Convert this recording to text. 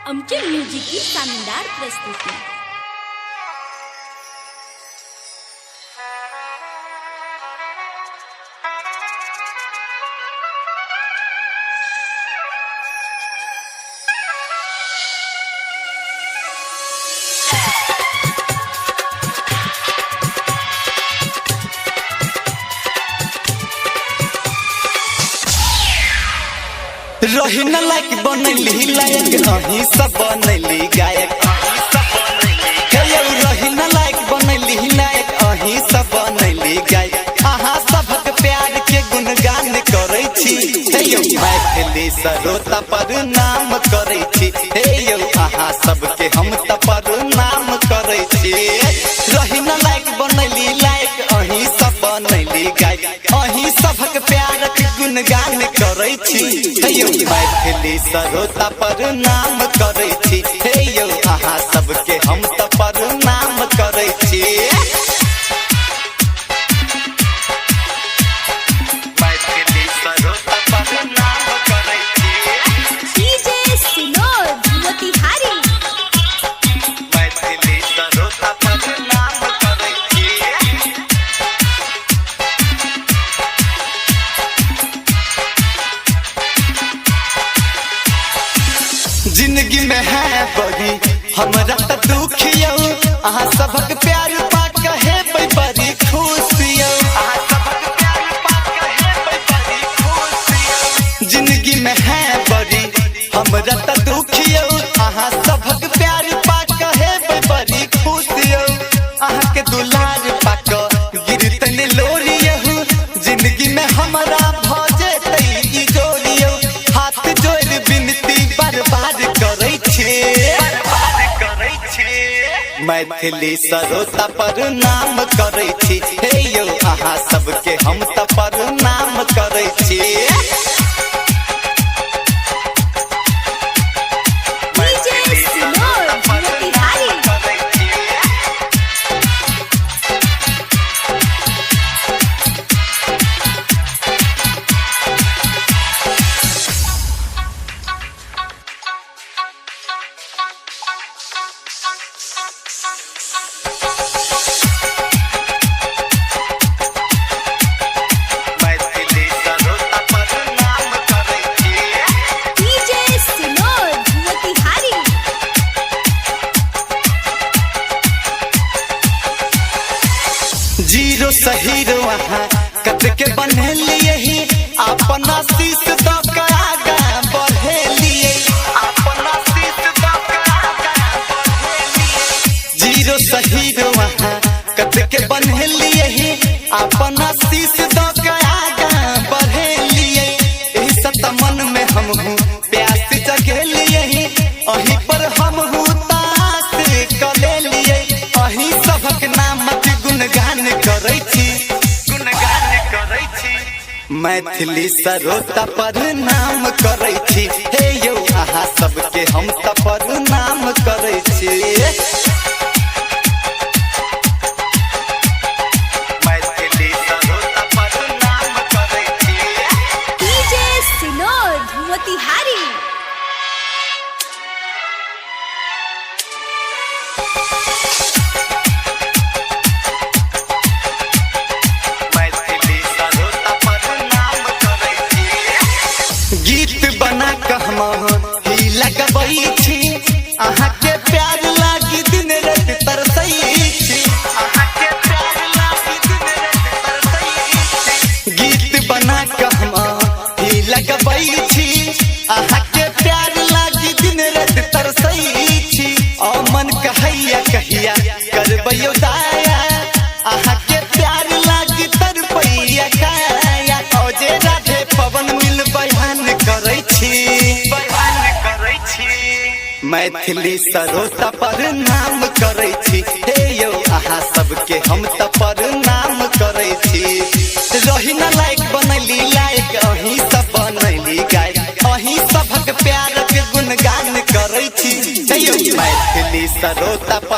आमचे म्युझिक की शानदार प्रस्तुती। रही न लायक बनैली लायक अही सब बनैली गायक रही न लायक बनैली लायक अही सब बनैली गायक अहाँ सबक प्यार के गुणगान करै छी हे यौ मैथिली सरोता पर नाम करै छी हे यौ अहाँ सबके हम त प्रणाम करै छी। रही न लायक बनैली लायक अही सब बनैली गायक अही सबक प्यार के गुणगान करै छी हे यौ मैथिली सरोता पर नाम करै छी हे यौ अहाँ सबके हम त प्रणाम करै छी। मैथिली सरोता पर नाम करै छी डीजे सिनोद मोतिहारी। मैथिली सरोता पर नाम करै छी। जिंदगी में है बड़ी हमरा त दुख यौ अहाँ सबक प्यार पा कहे बड़ी खुश यौ अहाँ सबक प्यार पा कहे बड़ी खुश यौ। जिंदगी में है बड़ी हमरा त दुख यौ अहाँ सबक प्यार पा कहे बड़ी खुश यौ। अहाँ के दुलार पा क गिरतन लोरी यौ जिंदगी में हमरा भ जेतै ई जोड़ियो हाथ जोड़ बिनती बर्बाद करै छी मैथिली सरोता पर नाम करै छी हे यौ अहाँ सबके हम त प्रणाम करै छी। डीजे सिनोद मोतिहारी। मैथिली सरोता पर नाम करै छी। डीजे सिनोद मोतिहारी। जीरो सहीरो वहाँ कत के बनेलिए ही अपना शीश द के आगा बढ़ेलिए अपना शीश द के आगा बढ़ेलिए। जीरो सहीरो वहाँ कत के बनेलिए ही अपना शीश द के आगा बढ़ेलिए। एही सब त मन में हम हूँ प्यास जगेलिए ही अही पर हम हूँ तास कलेलिए अही सबक नामक गुणगान करै छी गुणगान करै छी। मैथिली सरोता पर नाम करै छी हे यौ अहाँ सबके हम त प्रणाम करै छी। मैथिली सरोता पर नाम करै छी। डीजे सिनोद मोतिहारी। मैथिली सरोता पर नाम करै छी। गीत बना क हम ही लगबै छी अहाँ के प्यार लागी दिन रात तरसै छी अहाँ के प्यार लागी दिन रात तरसै छी। गीत बना क हम ही लगबै छी अहाँ के प्यार लागी दिन रात तरसै छी। मन कहैया कहिया करबै दाया अहाँ के प्यार लागी तरपैया काया जे राधे पवन मिल बयान करै छी बयान करै छी। मैथिली सरोता पर नाम करै छी हे यौ अहाँ सबके हम त प्रणाम करै छी। रही न लायक बनैली लायक अही सब बनैली गायक अही सबक प्यार के गुणगान करै छी हे यौ मैथिली सरोता पर